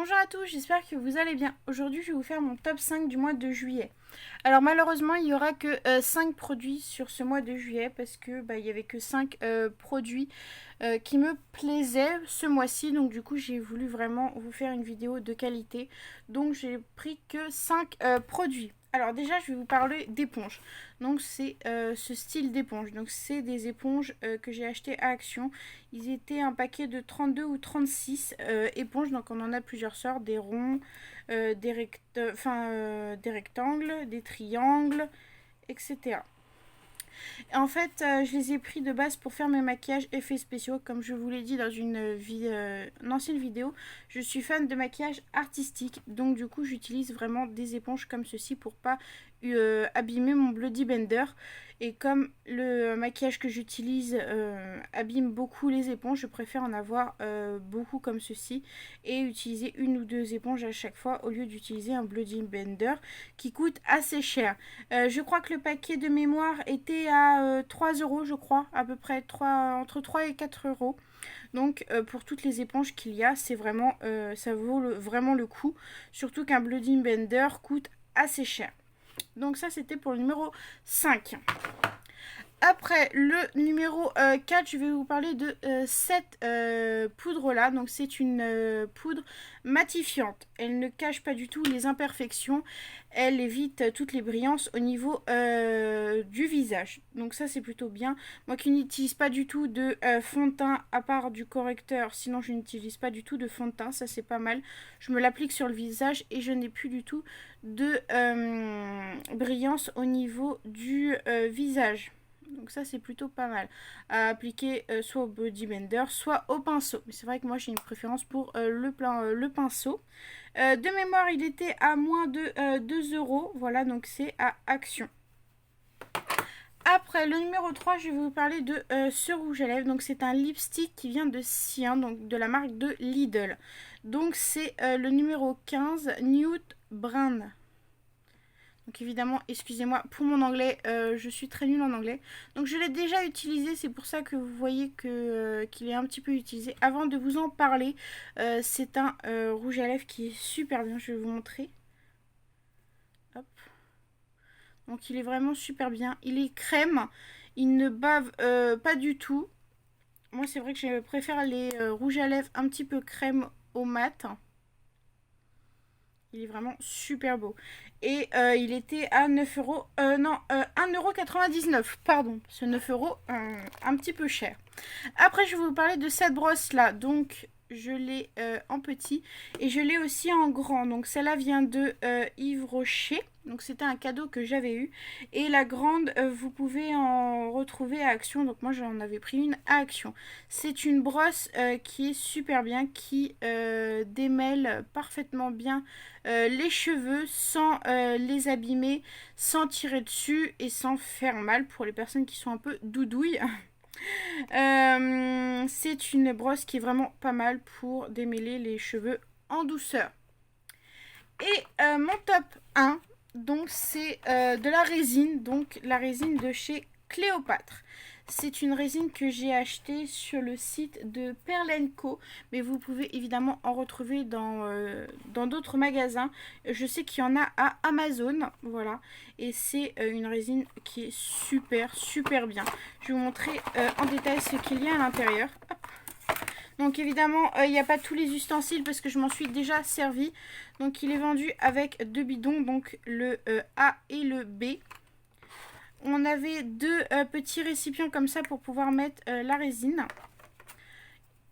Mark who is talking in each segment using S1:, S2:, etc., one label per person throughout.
S1: Bonjour à tous, j'espère que vous allez bien. Aujourd'hui, je vais vous faire mon top 5 du mois de juillet. Alors malheureusement, il n'y aura que 5 produits sur ce mois de juillet parce que il y avait que 5 produits qui me plaisaient ce mois-ci. Donc du coup, j'ai voulu vraiment vous faire une vidéo de qualité. Donc j'ai pris que 5 produits. Alors déjà, je vais vous parler d'éponges. Donc c'est ce style d'éponge. Donc c'est des éponges que j'ai achetées à Action. Ils étaient un paquet de 32 ou 36 éponges. Donc on en a plusieurs sortes, des ronds, des rectangles, des triangles, etc. Et en fait, je les ai pris de base pour faire mes maquillages effets spéciaux. Comme je vous l'ai dit dans une ancienne vidéo, je suis fan de maquillage artistique. Donc du coup, j'utilise vraiment des éponges comme ceci pour pas abîmer mon Bloody Blender. Et comme le maquillage que j'utilise abîme beaucoup les éponges, je préfère en avoir beaucoup comme ceci et utiliser une ou deux éponges à chaque fois au lieu d'utiliser un Bloody Blender qui coûte assez cher. Je crois que le paquet de mémoire était à 3 euros, je crois, à peu près entre 3 et 4 euros. Donc pour toutes les éponges qu'il y a, c'est vraiment, ça vaut vraiment le coup. Surtout qu'un Bloody Blender coûte assez cher. Donc ça, c'était pour le numéro 5. Après, le numéro 4, je vais vous parler de cette poudre-là. Donc, c'est une poudre matifiante. Elle ne cache pas du tout les imperfections. Elle évite toutes les brillances au niveau du visage. Donc, ça, c'est plutôt bien. Moi qui n'utilise pas du tout de fond de teint à part du correcteur, sinon je n'utilise pas du tout de fond de teint. Ça, c'est pas mal. Je me l'applique sur le visage et je n'ai plus du tout de brillance au niveau du visage. Donc ça, c'est plutôt pas mal à appliquer soit au body blender, soit au pinceau. Mais c'est vrai que moi, j'ai une préférence pour le pinceau. De mémoire, il était à moins de 2 euros. Voilà, donc c'est à Action. Après, le numéro 3, je vais vous parler de ce rouge à lèvres. Donc c'est un lipstick qui vient de Cyan, donc de la marque de Lidl. Donc c'est le numéro 15, Nude Brown. Donc évidemment, excusez-moi pour mon anglais, je suis très nulle en anglais. Donc je l'ai déjà utilisé, c'est pour ça que vous voyez qu'il est un petit peu utilisé. Avant de vous en parler, c'est un rouge à lèvres qui est super bien, je vais vous montrer. Hop. Donc il est vraiment super bien. Il est crème, il ne bave pas du tout. Moi c'est vrai que je préfère les rouges à lèvres un petit peu crème au mat. Il est vraiment super beau. Et il était à 9 euros. Non, 1,99 €. Pardon. Ce 9 euros, un petit peu cher. Après, je vais vous parler de cette brosse-là. Donc, je l'ai en petit. Et je l'ai aussi en grand. Donc, celle-là vient de Yves Rocher. Donc, c'était un cadeau que j'avais eu. Et la grande, vous pouvez en retrouver à Action. Donc, moi, j'en avais pris une à Action. C'est une brosse qui est super bien, qui démêle parfaitement bien les cheveux sans les abîmer, sans tirer dessus et sans faire mal pour les personnes qui sont un peu doudouilles. C'est une brosse qui est vraiment pas mal pour démêler les cheveux en douceur. Et mon top 1, donc c'est de la résine, donc la résine de chez Cléopâtre. C'est une résine que j'ai achetée sur le site de Perle & Co, mais vous pouvez évidemment en retrouver dans d'autres magasins. Je sais qu'il y en a à Amazon, voilà. Et c'est une résine qui est super bien. Je vais vous montrer en détail ce qu'il y a à l'intérieur. Donc évidemment, il n'y a pas tous les ustensiles parce que je m'en suis déjà servi. Donc il est vendu avec deux bidons, donc le A et le B. On avait deux petits récipients comme ça pour pouvoir mettre la résine.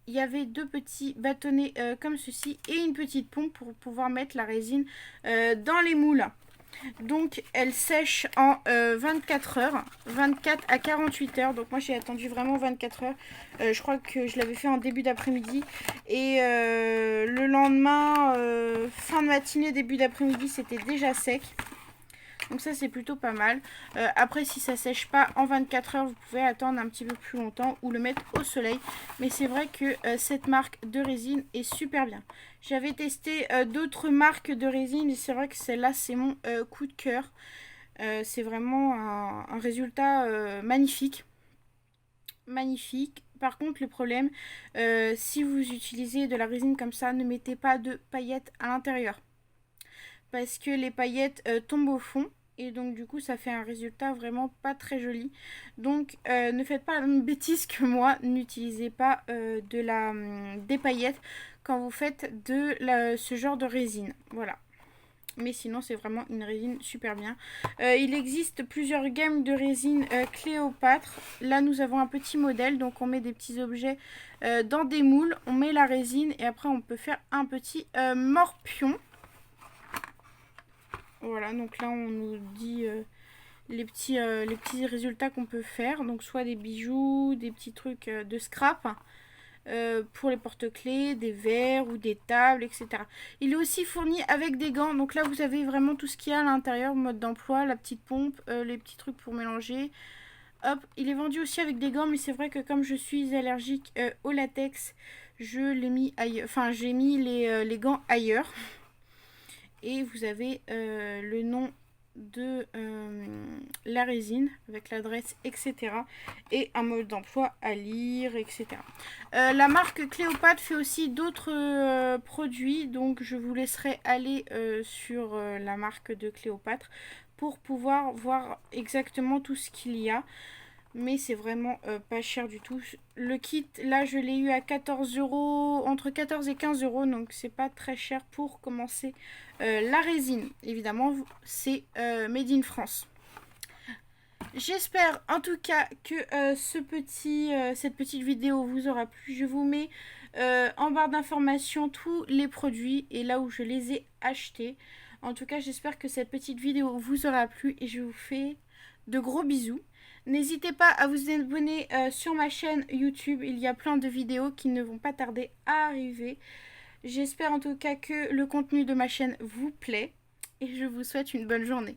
S1: Il y avait deux petits bâtonnets comme ceci et une petite pompe pour pouvoir mettre la résine dans les moules. Donc elle sèche en 24 heures, 24 à 48 heures. Donc moi j'ai attendu vraiment 24 heures. Je crois que je l'avais fait en début d'après-midi. Et le lendemain, fin de matinée, début d'après-midi, c'était déjà sec. Donc ça c'est plutôt pas mal. Après si ça sèche pas en 24 heures, vous pouvez attendre un petit peu plus longtemps ou le mettre au soleil. Mais c'est vrai que cette marque de résine est super bien. J'avais testé d'autres marques de résine et c'est vrai que celle-là c'est mon coup de cœur. C'est vraiment un résultat magnifique. Magnifique. Par contre, le problème, si vous utilisez de la résine comme ça, ne mettez pas de paillettes à l'intérieur. Parce que les paillettes tombent au fond. Et donc du coup ça fait un résultat vraiment pas très joli. Donc ne faites pas la même bêtise que moi. N'utilisez pas des paillettes quand vous faites ce genre de résine. Voilà. Mais sinon c'est vraiment une résine super bien. Il existe plusieurs gammes de résine Cléopâtre. Là nous avons un petit modèle. Donc on met des petits objets dans des moules. On met la résine et après on peut faire un petit morpion. Voilà, donc là on nous dit les petits résultats qu'on peut faire. Donc soit des bijoux, des petits trucs de scrap pour les porte-clés, des verres ou des tables, etc. Il est aussi fourni avec des gants. Donc là vous avez vraiment tout ce qu'il y a à l'intérieur, mode d'emploi, la petite pompe, les petits trucs pour mélanger. Hop, il est vendu aussi avec des gants, mais c'est vrai que comme je suis allergique au latex, je l'ai mis ailleurs. Enfin, j'ai mis les gants ailleurs. Et vous avez le nom de la résine avec l'adresse, etc. Et un mode d'emploi à lire, etc. La marque Cléopâtre fait aussi d'autres produits. Donc je vous laisserai aller sur la marque de Cléopâtre pour pouvoir voir exactement tout ce qu'il y a. Mais c'est vraiment pas cher du tout. Le kit, là, je l'ai eu à 14 €, entre 14 et 15 €, donc c'est pas très cher pour commencer la résine. Évidemment, c'est made in France. J'espère en tout cas que cette petite vidéo vous aura plu. Je vous mets en barre d'informations tous les produits et là où je les ai achetés. En tout cas, j'espère que cette petite vidéo vous aura plu et je vous fais de gros bisous. N'hésitez pas à vous abonner sur ma chaîne YouTube. Il y a plein de vidéos qui ne vont pas tarder à arriver. J'espère en tout cas que le contenu de ma chaîne vous plaît et je vous souhaite une bonne journée.